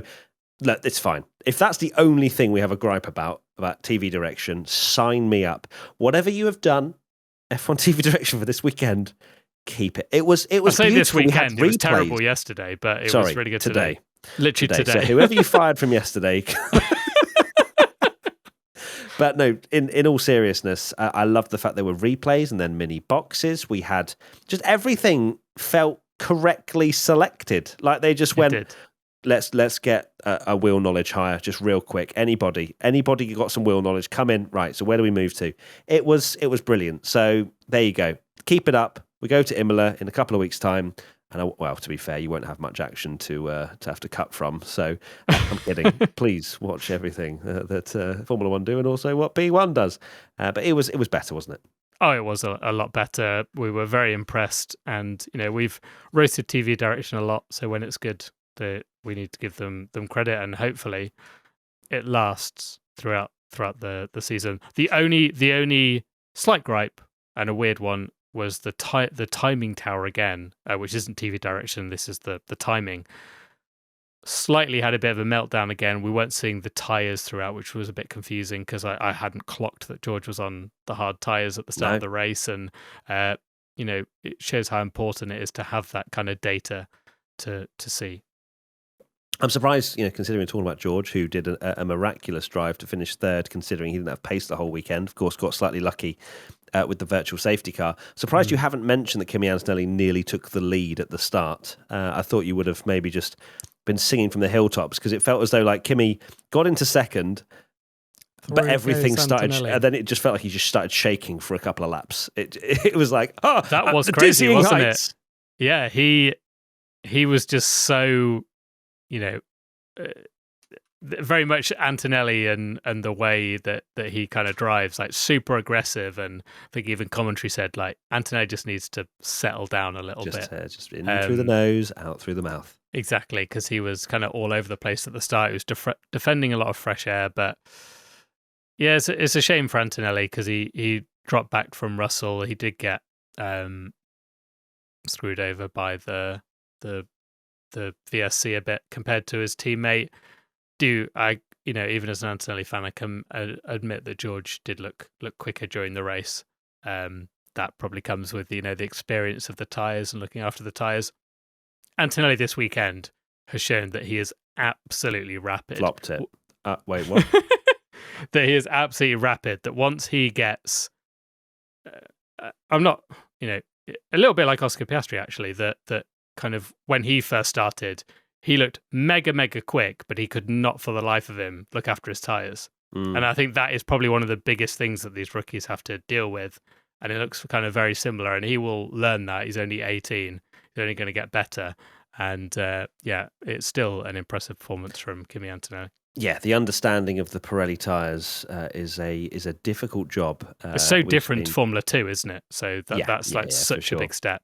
look, it's fine. If that's the only thing we have a gripe about TV direction, sign me up. Whatever you have done, F1 TV direction for this weekend, keep it. It was beautiful. This weekend. It was terrible yesterday, but it was really good today. Literally today. So whoever you fired from yesterday. But no, in all seriousness, I loved the fact there were replays and then mini boxes. We had just everything felt correctly selected. Like they just went, let's get a wheel knowledge higher, just real quick. Anybody got some wheel knowledge? Come in. Right. So where do we move to? It was brilliant. So there you go. Keep it up. We go to Imola in a couple of weeks' time. And well, to be fair, you won't have much action to have to cut from. So I'm kidding. Please watch everything that Formula One do, and also what P1 does. But it was better, wasn't it? Oh, it was a lot better. We were very impressed, and we've roasted TV direction a lot. So when it's good, we need to give them credit, and hopefully it lasts throughout the season. The only slight gripe and a weird one was the timing tower again, which isn't TV direction. This is the timing. Slightly had a bit of a meltdown again. We weren't seeing the tyres throughout, which was a bit confusing because I hadn't clocked that George was on the hard tyres at the start of the race. And, it shows how important it is to have that kind of data to see. I'm surprised, considering we're talking about George, who did a miraculous drive to finish third, considering he didn't have pace the whole weekend. Of course, got slightly lucky with the virtual safety car. Surprised you haven't mentioned that Kimi Antonelli nearly took the lead at the start. I thought you would have maybe just been singing from the hilltops, because it felt as though like Kimi got into second, but everything started, and then it just felt like he just started shaking for a couple of laps. It was like, that was crazy, wasn't it? Yeah, he was just so, very much Antonelli and the way that he kind of drives, like super aggressive. And I think even commentary said like Antonelli just needs to settle down a little bit. Just in through the nose, out through the mouth. Exactly, because he was kind of all over the place at the start. He was defending a lot of fresh air, but yeah, it's a shame for Antonelli because he dropped back from Russell. He did get screwed over by the VSC a bit compared to his teammate. Even as an Antonelli fan, I can admit that George did look quicker during the race. That probably comes with the experience of the tyres and looking after the tyres. Antonelli this weekend has shown that he is absolutely rapid. Flopped it. Wait, what? That he is absolutely rapid. That once he gets, I'm not, a little bit like Oscar Piastri actually. That kind of when he first started, he looked mega, mega quick, but he could not for the life of him look after his tyres. And I think that is probably one of the biggest things that these rookies have to deal with. And it looks kind of very similar, and he will learn that. He's only 18. He's only going to get better. And it's still an impressive performance from Kimi Antonelli. Yeah, the understanding of the Pirelli tyres is a difficult job. It's so different to Formula 2, isn't it? So that's such a big step.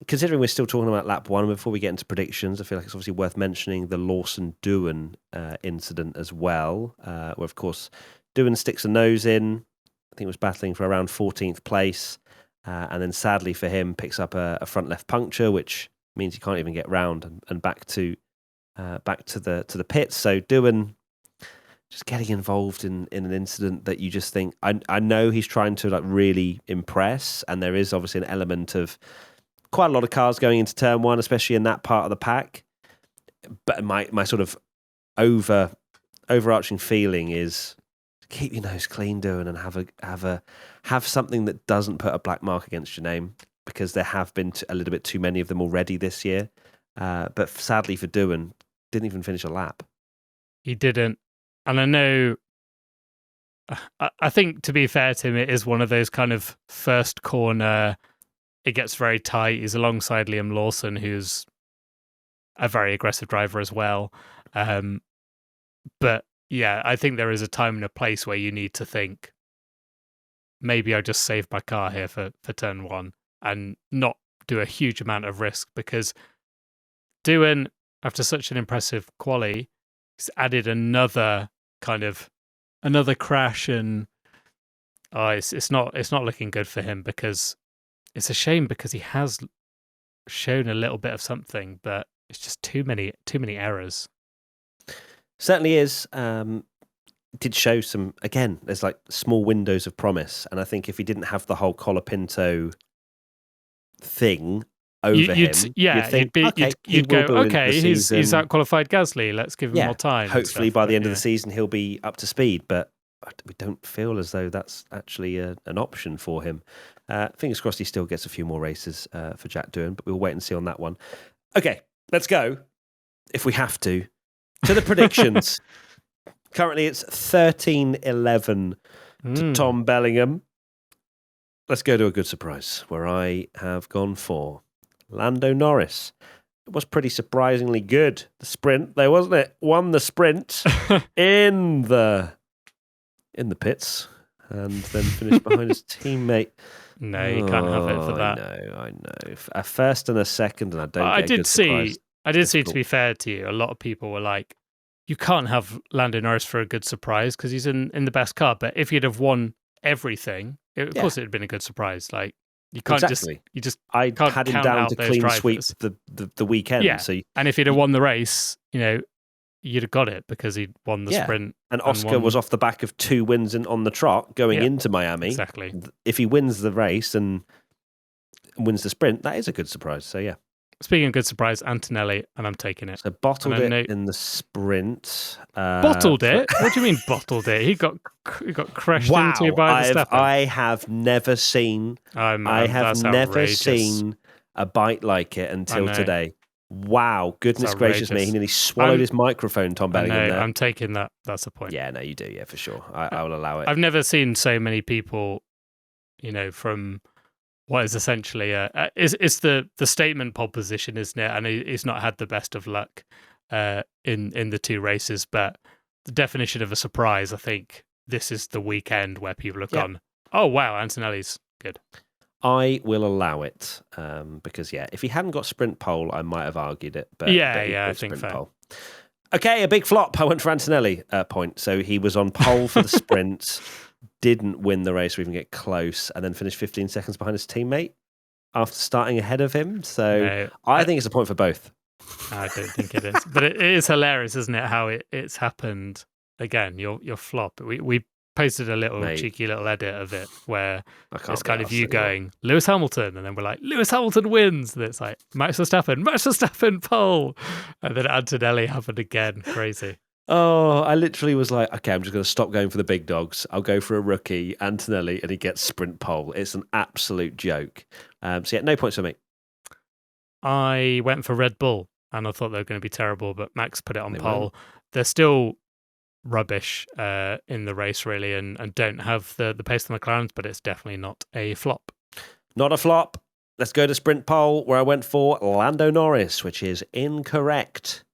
Considering we're still talking about lap one, before we get into predictions, I feel like it's obviously worth mentioning the Lawson-Doohan incident as well, where, of course, Doohan sticks a nose in. I think it was battling for around 14th place, and then sadly for him, picks up a front left puncture, which means he can't even get round and back to the pits. So Doohan just getting involved in an incident that you just think, I know he's trying to like really impress, and there is obviously an element of quite a lot of cars going into turn one, especially in that part of the pack. But my sort of overarching feeling is keep your nose clean, Doohan, and have something that doesn't put a black mark against your name, because there have been a little bit too many of them already this year. But sadly for Doohan, didn't even finish a lap. He didn't. And I know, I think to be fair to him, it is one of those kind of first corner, it gets very tight. He's alongside Liam Lawson, who's a very aggressive driver as well. But yeah, I think there is a time and a place where you need to think, maybe I just saved my car here for turn one and not do a huge amount of risk, because Doohan, after such an impressive quali, he's added another crash, and it's not looking good for him, because it's a shame, because he has shown a little bit of something, but it's just too many errors. Certainly is. Did show some, again, there's like small windows of promise, and I think if he didn't have the whole Colapinto thing over him, you'd think, you'd go, okay, he's out-qualified Gasly, let's give him more time. Hopefully by the end of the season he'll be up to speed, but we don't feel as though that's actually an option for him. Fingers crossed he still gets a few more races for Jack Doohan, but we'll wait and see on that one. Okay, let's go. if we have to the predictions. Currently, it's 13-11 to Tom Bellingham. Let's go to a good surprise, where I have gone for Lando Norris. It was pretty surprisingly good, the sprint there, wasn't it? Won the sprint in the pits and then finished behind his teammate. No, you can't have it for that. I know. A first and a second, and I don't I did see, to be fair to you, a lot of people were like, you can't have Lando Norris for a good surprise because he's in the best car. But if you'd have won everything, of course it had been a good surprise. Like, you can't I can't had him count down out to those clean drivers. sweep the weekend. Yeah. So and if he'd have won the race, you'd have got it because he'd won the sprint. And Oscar was off the back of 2 wins on the trot going into Miami. Exactly. If he wins the race and wins the sprint, that is a good surprise. So, yeah. Speaking of good surprise, Antonelli, and I'm taking it. So bottled it in the sprint. Bottled it? What do you mean bottled it? He got crashed into by Verstappen. I have never seen. I have never seen a bite like it until today. Wow, goodness gracious me! He nearly swallowed his microphone. Tom Bellingham. No, I'm taking that. That's the point. Yeah, no, you do. Yeah, for sure. I will allow it. I've never seen so many people, from what is essentially it's the statement pole position, isn't it? And he's not had the best of luck in the 2 races, but the definition of a surprise, I think this is the weekend where people have gone, oh wow, Antonelli's good. I will allow it because if he hadn't got sprint pole, I might have argued it. But I think fair. Pole. Okay, a big flop. I went for Antonelli point. So he was on pole for the sprint. Didn't win the race or even get close, and then finished 15 seconds behind his teammate after starting ahead of him. So I think it's a point for both. I don't think it is, but it is hilarious, isn't it? How it's happened again. Your flop. We posted a cheeky little edit of it where it's kind of you going Lewis Hamilton, and then we're like Lewis Hamilton wins, and it's like Max Verstappen pole, and then Antonelli happened again. Crazy. Oh, I literally was like, okay, I'm just going to stop going for the big dogs. I'll go for a rookie, Antonelli, and he gets sprint pole. It's an absolute joke. No points for me. I went for Red Bull, and I thought they were going to be terrible, but Max put it on pole. They're still rubbish in the race, really, and don't have the pace of the McLarens, but it's definitely not a flop. Not a flop. Let's go to sprint pole, where I went for Lando Norris, which is incorrect.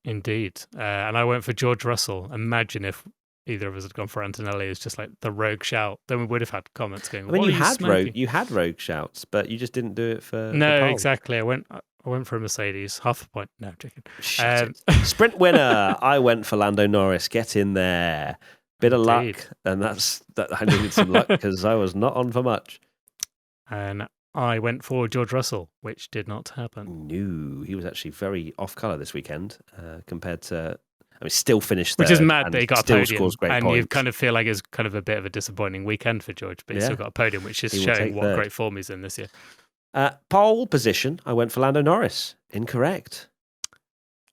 Indeed. And I went for George Russell. Imagine if either of us had gone for Antonelli. It's just like the rogue shout. Then we would have had comments going, you had rogue shouts, but you just didn't do it for No, exactly. I went for a Mercedes. Half a point. No, I'm joking. Sprint winner. I went for Lando Norris. Get in there. Bit of luck. And that I needed some luck because I was not on for much. And I went for George Russell, which did not happen. No, he was actually very off colour this weekend compared to. Still finished third. Which is mad that he got a podium. Scores great and points. You kind of feel like it's kind of a bit of a disappointing weekend for George, but he's still got a podium, which is showing what great form he's in this year. Pole position, I went for Lando Norris. Incorrect.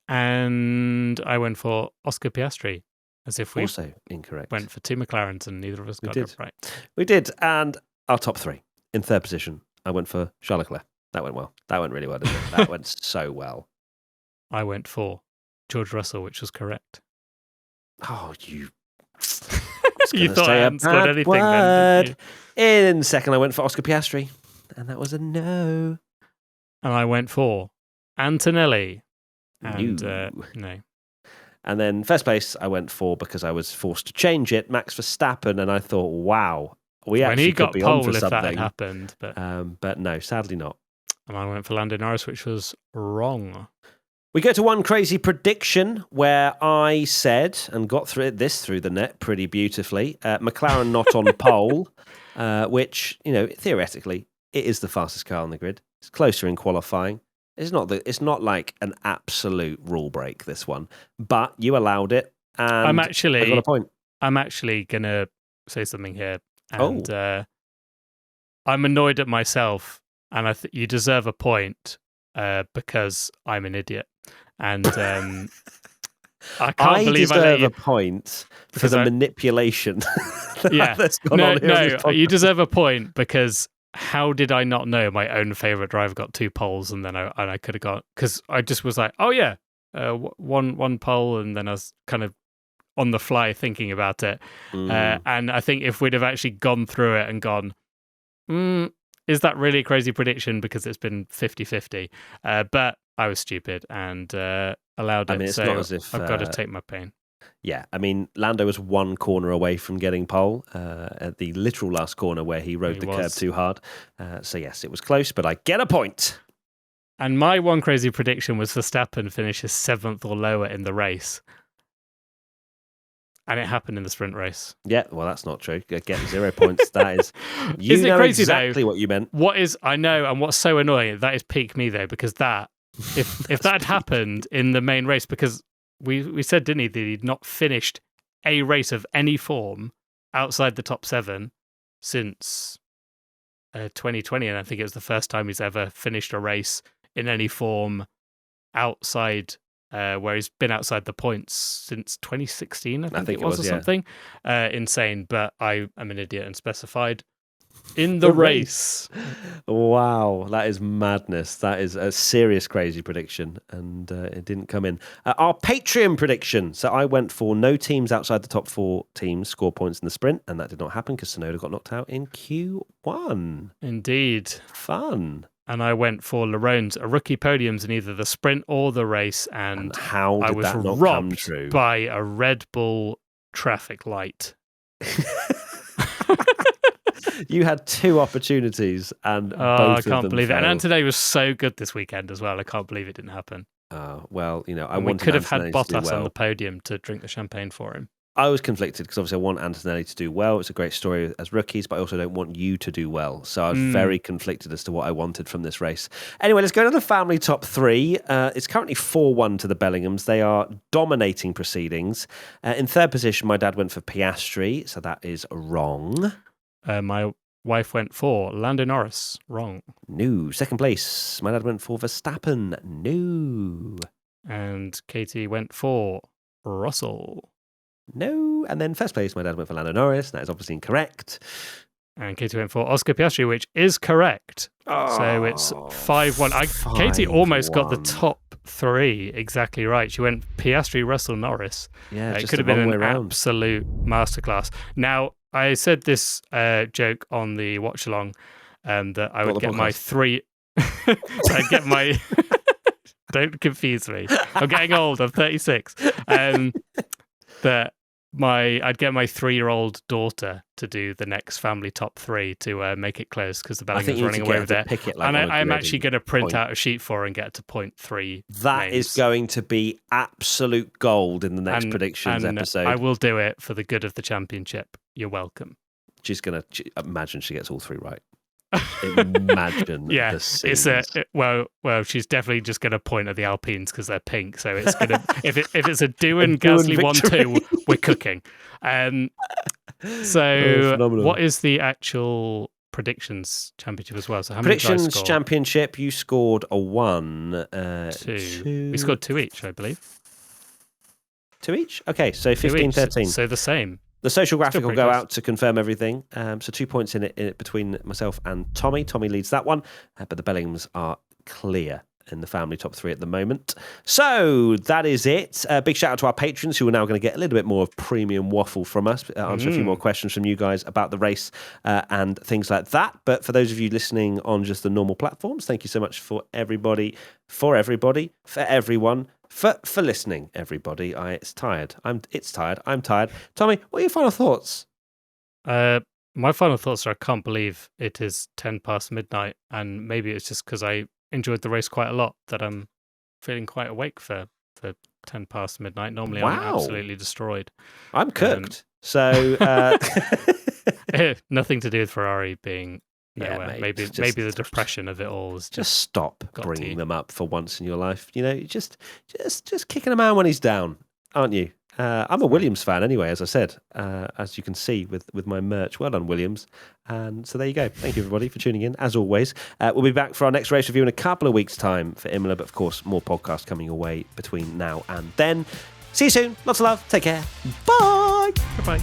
And I went for Oscar Piastri, as if we also incorrect. Went for 2 McLarens and neither of us got it right. We did. And our top 3 in third position. I went for Charles Leclerc. That went well. That went really well, didn't it? That went so well. I went for George Russell, which was correct. Oh, you... You thought I hadn't scored anything then, didn't you? In second, I went for Oscar Piastri, and that was a no. And I went for Antonelli. And no. And then first place, I went for, because I was forced to change it, Max Verstappen, and I thought, wow, when he got pole, if that had happened, but no, sadly not. And I went for Lando Norris, which was wrong. We go to one crazy prediction where I said, and got through the net pretty beautifully, McLaren not on pole, which, theoretically, it is the fastest car on the grid. It's closer in qualifying. It's not like an absolute rule break, this one, but you allowed it, and I got a point. I'm actually going to say something here. And I'm annoyed at myself, and you deserve a point because I'm an idiot. And I can't believe I deserve a point for the manipulation. That's gone on here no, you deserve a point because how did I not know my own favourite driver got 2 poles, and then I could have got, because I just was like, oh yeah, one pole, and then I was kind of on the fly thinking about it. And I think if we'd have actually gone through it and gone, is that really a crazy prediction? Because it's been 50-50. But I was stupid and allowed it. It's so not as if I've got to take my pain. Yeah, Lando was one corner away from getting pole at the literal last corner where he rode the curb too hard. So yes, it was close, but I get a point. And my one crazy prediction was Verstappen finishes 7th or lower in the race. And it happened in the sprint race. Yeah, well, that's not true. Get 0 points. That is... Is it crazy, exactly what you meant. I know, and what's so annoying, that is peak me, though, because if that had happened in the main race, because we said, didn't he, that he'd not finished a race of any form outside the top 7 since 2020, and I think it was the first time he's ever finished a race in any form outside... where he's been outside the points since 2016, I think it was or something. Insane, but I am an idiot and specified in the race. Wow, that is madness. That is a serious crazy prediction, and it didn't come in. Our Patreon prediction. So I went for no teams outside the top 4 teams score points in the sprint, and that did not happen because Tsunoda got knocked out in Q1. Indeed. Fun. And I went for Larone's rookie podiums in either the sprint or the race, and how did I was that not robbed come true? by a Red Bull traffic light. You had 2 opportunities, and both I can't of them believe failed. it. And Antonelli was so good this weekend as well. I can't believe it didn't happen. Well, we could have had Bottas on the podium to drink the champagne for him. I was conflicted because obviously I want Antonelli to do well. It's a great story as rookies, but I also don't want you to do well. So I was very conflicted as to what I wanted from this race. Anyway, let's go to the family top 3. It's currently 4-1 to the Bellinghams. They are dominating proceedings. In third position, my dad went for Piastri, so that is wrong. My wife went for Lando Norris. Wrong. No. Second place, my dad went for Verstappen. No. And Katie went for Russell. No. And then first place, my dad went for Lando Norris. That is obviously incorrect. And Katie went for Oscar Piastri, which is correct. So it's 5-1. Katie almost got the top 3 exactly right. She went Piastri, Russell, Norris. Yeah, it could have been an absolute masterclass. Now, I said this joke on the watch along that I would get my 3. I'd get my. Don't confuse me. I'm getting old. I'm 36. That I'd get my 3-year-old daughter to do the next family top 3 to make it close because the Bellingham's running away with it. And I'm actually going to print out a sheet for her and get to point 3. That names. Is going to be absolute gold in the next predictions episode. I will do it for the good of the championship. You're welcome. She's going to imagine she gets all 3 right. Imagine the scenes. Well, she's definitely just going to point at the Alpines because they're pink. So it's going to if it's a Doohan Gasly 1-2, we're cooking. What is the actual predictions championship as well? So how many predictions championship? You scored a 1, 2. We scored 2 each, I believe. 2 each. Okay, so 15-13. So the same. The social graphic will go out to confirm everything. So 2 points in it between myself and Tommy. Tommy leads that one, but the Bellinghams are clear in the family top 3 at the moment. So that is it. Big shout out to our patrons who are now going to get a little bit more of premium waffle from us, answer a few more questions from you guys about the race and things like that. But for those of you listening on just the normal platforms, thank you so much for everyone. For listening, everybody. It's tired. I'm tired. Tommy, what are your final thoughts? My final thoughts are I can't believe it is 10 past midnight, and maybe it's just because I enjoyed the race quite a lot that I'm feeling quite awake for 10 past midnight. Normally I'm absolutely destroyed. I'm cooked. So nothing to do with Ferrari being nowhere. Mate, maybe the depression of it all is just stop bringing them up for once in your life. Just kicking a man when he's down, aren't you? I'm a Williams fan anyway, as I said, as you can see with my merch. Well done, Williams. And so there you go. Thank you, everybody, for tuning in. As always, we'll be back for our next race review in a couple of weeks' time for Imola, but of course, more podcasts coming your way between now and then. See you soon. Lots of love. Take care. Bye. Goodbye.